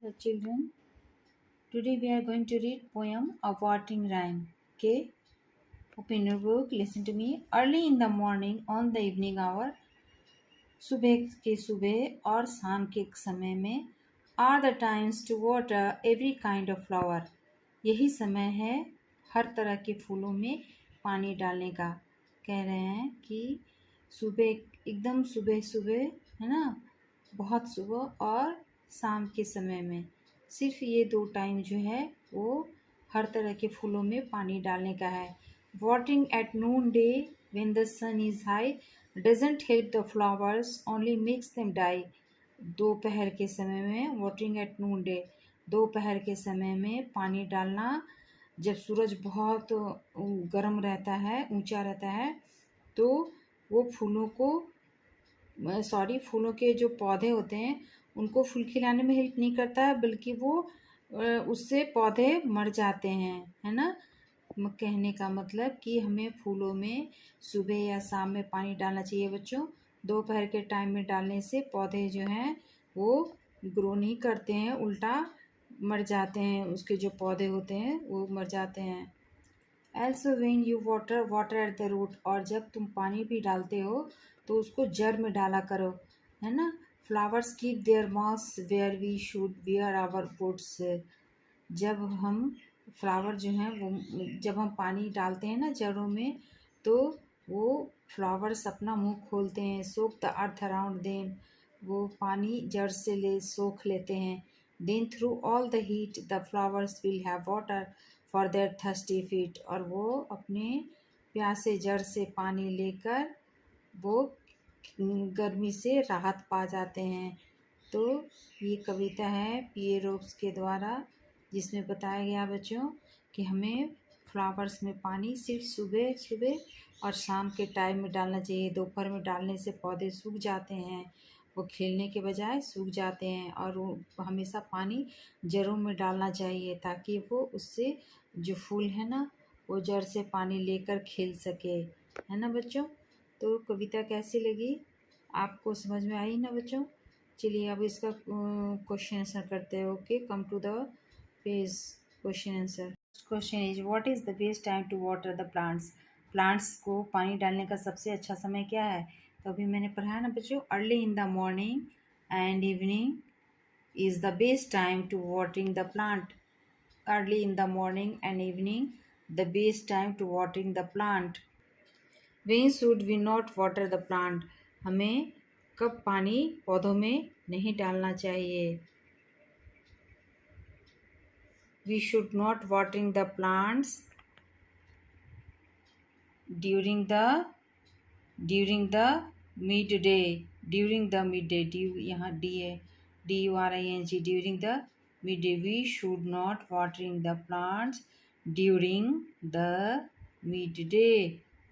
So children, today we are going to read poem A Watering Rhyme. Okay, open your book, listen to me. Early in the morning, on the evening hour, सुबह और शाम के समय में are the times to water every kind of flower. यही समय है हर तरह के फूलों में पानी डालने का। कह रहे हैं कि सुबह एकदम सुबह सुबह है ना, बहुत सुबह और शाम के समय में सिर्फ ये दो टाइम जो है वो हर तरह के फूलों में पानी डालने का है। Watering at noon day when the sun is high doesn't help the flowers only makes them die. दोपहर के समय में वाटरिंग एट नून डे, दोपहर के समय में पानी डालना जब सूरज बहुत गर्म रहता है, ऊंचा रहता है, तो वो फूलों के जो पौधे होते हैं उनको फूल खिलाने में हेल्प नहीं करता है, बल्कि वो उससे पौधे मर जाते हैं, है ना। कहने का मतलब कि हमें फूलों में सुबह या शाम में पानी डालना चाहिए बच्चों। दोपहर के टाइम में डालने से पौधे जो हैं वो ग्रो नहीं करते हैं, उल्टा मर जाते हैं, उसके जो पौधे होते हैं वो मर जाते हैं। Also when you water at the root, और जब तुम पानी भी डालते हो तो उसको जड़ में डाला करो, है ना। Flowers keep their moss where we should wear our woods. जब हम फ्लावर जो हैं वो जब हम पानी डालते हैं ना जड़ों में, तो वो फ्लावर्स अपना मुंह खोलते हैं। Soak the earth around them, वो पानी जड़ से सोख लेते हैं। Then through all the heat the flowers will have water for their thirsty feet, और वो अपने प्यासे जड़ से पानी लेकर वो गर्मी से राहत पा जाते हैं। तो ये कविता है पियरोप्स के द्वारा, जिसमें बताया गया बच्चों कि हमें फ्लावर्स में पानी सिर्फ सुबह सुबह और शाम के टाइम में डालना चाहिए। दोपहर में डालने से पौधे सूख जाते हैं, वो खिलने के बजाय सूख जाते हैं, और वो हमेशा पानी जड़ों में डालना चाहिए ताकि वो उससे जो फूल है ना वो जड़ से पानी लेकर खिल सके, है ना बच्चों। तो कविता कैसी लगी, आपको समझ में आई ना बच्चों। चलिए अब इसका क्वेश्चन आंसर करते हैं। Okay, come to the page question answer. Question is what is the best time to water the plants. Plants को पानी डालने का सबसे अच्छा समय क्या है। तो अभी मैंने पढ़ा है ना बच्चों, early in the morning and evening is the best time to watering the plant. Early in the morning and evening, the best time to watering the plant. When should we not water the plant? हमें कब पानी पौधों में नहीं डालना चाहिए। We should not watering the plants during the midday. During the midday, यहाँ D है, DURING, during the midday. We should not watering the plants during the midday.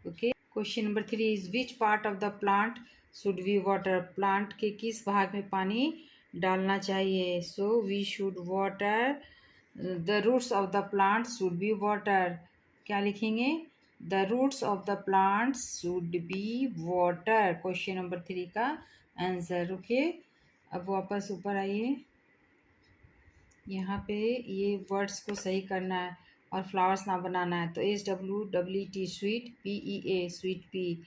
Okay. Question number 3 is which part of the plant should we water? Plant के किस भाग में पानी डालना चाहिए। So we should water the roots of the plant should be water. क्या लिखेंगे, the roots of the plants should be water. Question number 3 का आंसर। ओके, अब वापस ऊपर आइए, यहाँ पे ये वर्ड्स को सही करना है और फ्लावर्स ना बनाना है। तो SWEET, sweet, PEA sweet, pea.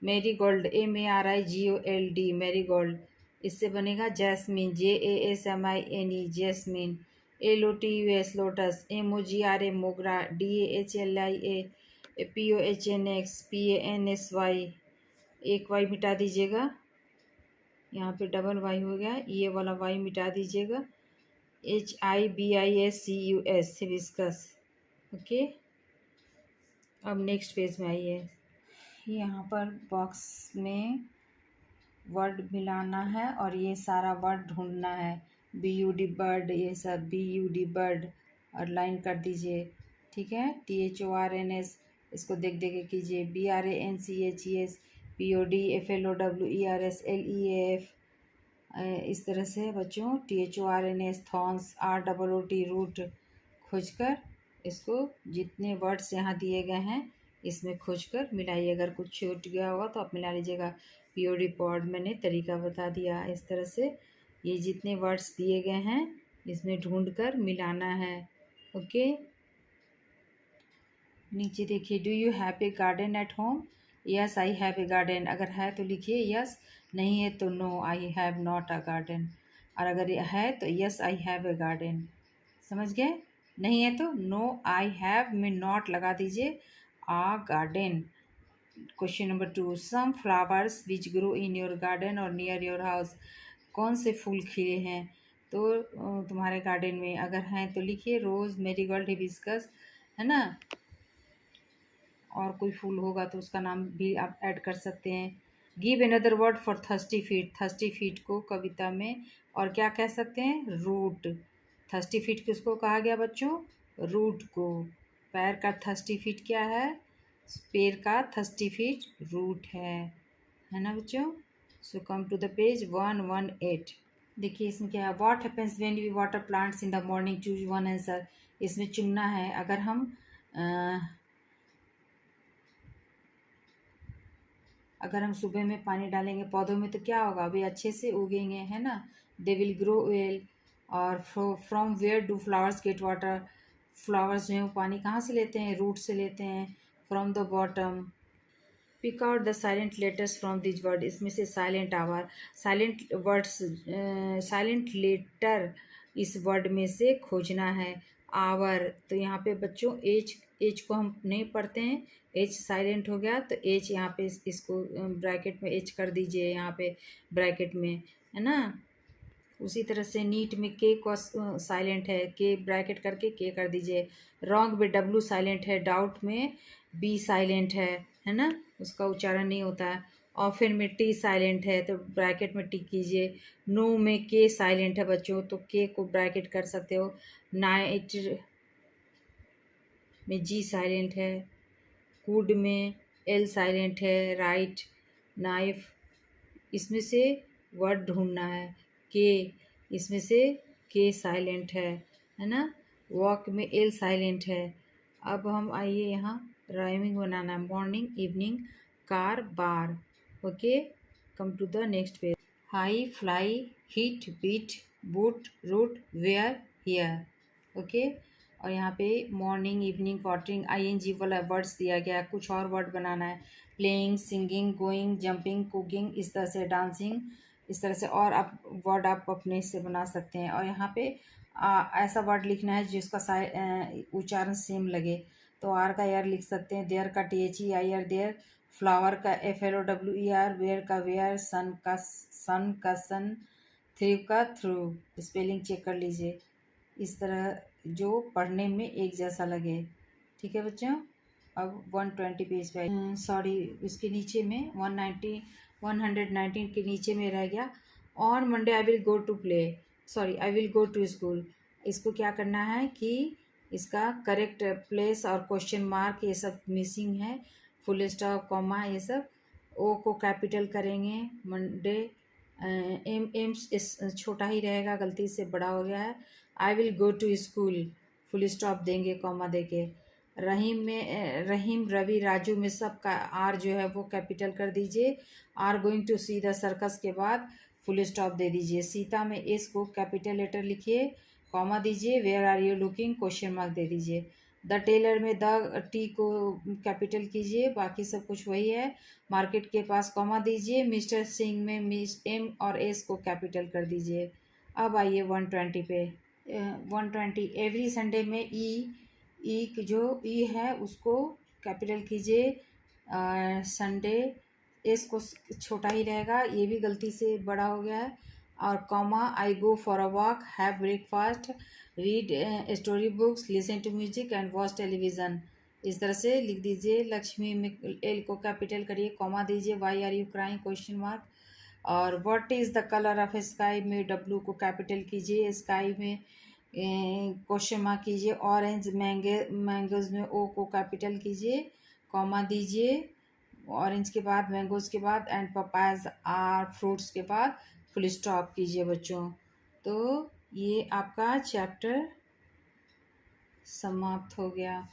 Marigold, MARIGOLD, marigold, इससे बनेगा jasmine, JASMINE, jasmine. LOTUS, lotus. MOGRA, mogra. DAHLIA, POHNX, PANSY, एक वाई मिटा दीजिएगा, यहाँ पे डबल वाई हो गया, ये वाला वाई मिटा दीजिएगा। HIBISCUS, hibiscus. ओके, अब नेक्स्ट पेज में आइए, यहाँ पर बॉक्स में वर्ड मिलाना है और ये सारा वर्ड ढूंढना है। BUD बर्ड, ये सब BUD बर्ड, और लाइन कर दीजिए, ठीक है। THORNS, इसको देख के कीजिए। BRANCHES, POD, FLOWERS, LEAF, इस तरह से बच्चों THORNS, थॉर्न्स, ROOT, रूट, खोजकर इसको जितने वर्ड्स यहाँ दिए गए हैं इसमें खोजकर मिलाइए। अगर कुछ छूट गया होगा तो आप मिला लीजिएगा। POD पॉड मैंने तरीका बता दिया। इस तरह से ये जितने वर्ड्स दिए गए हैं इसमें ढूंढ कर मिलाना है। ओके, नीचे देखिए, do you have a garden at home? Yes I have a garden. अगर है तो लिखिए यस, नहीं है तो no I have not a garden. और अगर है तो yes I have a garden. समझ गए? नहीं है तो नो आई हैव में नॉट लगा दीजिए, a garden. Question number 2, some flowers which grow in your garden or near your house. कौन से फूल खिले हैं तो तुम्हारे गार्डन में? अगर हैं तो लिखिए रोज़, मेरीगोल्ड, हिबिस्कस, है ना। और कोई फूल होगा तो उसका नाम भी आप ऐड कर सकते हैं। Give another word for thirsty feet. Thirsty feet को कविता में और क्या कह सकते हैं? रूट। थर्स्टी फीट किसको कहा गया बच्चों? रूट को। पैर का थर्स्टी फीट क्या है? पैर का थर्स्टी फीट रूट है ना बच्चों। So come to the page 118। देखिए इसमें क्या है, what happens when we water plants in the morning, choose one answer. इसमें चुनना है। अगर हम सुबह में पानी डालेंगे पौधों में तो क्या होगा? वे अच्छे से उगेंगे, है ना। They will grow well. और from where do flowers get water? Flowers जो है वो पानी कहाँ से लेते हैं? रूट से लेते हैं, from the bottom. Pick out the silent letters from this word. इसमें से silent hour, silent words, silent letter इस वर्ड में से खोजना है। आवर, तो यहाँ पे बच्चों एच, एच को हम नहीं पढ़ते हैं, एच साइलेंट हो गया तो एच यहाँ पे इसको ब्रैकेट में एच कर दीजिए, यहाँ पे ब्रैकेट में, है ना। उसी तरह से नीट में के को साइलेंट है, के ब्रैकेट करके के कर दीजिए। रॉन्ग में डब्लू साइलेंट है, डाउट में बी साइलेंट है ना, उसका उच्चारण नहीं होता है। ऑफन में टी साइलेंट है तो ब्रैकेट में टी कीजिए। नो में के साइलेंट है बच्चों तो के को ब्रैकेट कर सकते हो। नाइट में जी साइलेंट है। कुड में एल साइलेंट है। राइट, नाइफ, इसमें से वर्ड ढूंढना है। के, इसमें से के साइलेंट है ना। वॉक में एल साइलेंट है। अब हम आइए यहाँ राइमिंग बनाना है। Morning, evening, car, bar. Okay, come to the next page. High, fly, hit, beat, boot, root, where, here. Okay, और यहाँ पे मॉर्निंग, इवनिंग, वाटरिंग, आईएनजी वाला वर्ड्स दिया गया है। कुछ और वर्ड बनाना है। Playing, singing, going, jumping, cooking, इस तरह से डांसिंग, इस तरह से और आप वर्ड आप अपने से बना सकते हैं। और यहाँ पे ऐसा वर्ड लिखना है जिसका उच्चारण सेम लगे। तो आर का एयर लिख सकते हैं, देयर का THE I R their, flower का FLOWER, वेयर का वेयर, सन का सन, थ्रू का थ्रू। स्पेलिंग चेक कर लीजिए इस तरह जो पढ़ने में एक जैसा लगे। ठीक है बच्चों। अब 120 पेज पे, सॉरी इसके नीचे में 119 के नीचे में रह गया। On Monday I will go to play, sorry I will go to school. इसको क्या करना है कि इसका करेक्ट प्लेस और क्वेश्चन मार्क ये सब मिसिंग है, फुल स्टॉप, कॉमा, ये सब। ओ को कैपिटल करेंगे। मंडे, एम इस छोटा ही रहेगा, गलती से बड़ा हो गया है। I will go to school, full stop देंगे कॉमा देके। रहीम में रहीम, रवि, राजू में सब का आर जो है वो कैपिटल कर दीजिए। Are going to see the circus के बाद फुल स्टॉप दे दीजिए। सीता में एस को कैपिटल लेटर लिखिए, कॉमा दीजिए। Where are you looking, question mark दे दीजिए। द टेलर में द टी को कैपिटल कीजिए, बाकी सब कुछ वही है। मार्केट के पास कॉमा दीजिए। मिस्टर सिंह में मिस एम और एस को कैपिटल कर दीजिए। अब आइए 120 पे। 120, एवरी संडे में ई जो ई है उसको कैपिटल कीजिए। संडे, एस को छोटा ही रहेगा, ये भी गलती से बड़ा हो गया है। और comma, I go for a walk, have breakfast, read story books, listen to music and watch television. इस तरह से लिख दीजिए। लक्ष्मी में एल को कैपिटल करिए, कॉमा दीजिए। Why are you crying, question mark. और what is the colour of sky में डब्लू को कैपिटल कीजिए, स्काई में क्वेश्चन मार्क कीजिए। ऑरेंज, मैंगोज में ओ को कैपिटल कीजिए, कॉमा दीजिए। ऑरेंज के बाद, मैंगोज के बाद, एंड पपायाज आर फ्रूट्स के बाद फुल स्टॉप कीजिए बच्चों। तो ये आपका चैप्टर समाप्त हो गया।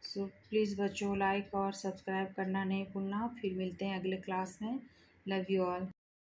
सो प्लीज़ बच्चों लाइक और सब्सक्राइब करना नहीं भूलना। फिर मिलते हैं अगले क्लास में। Love you all.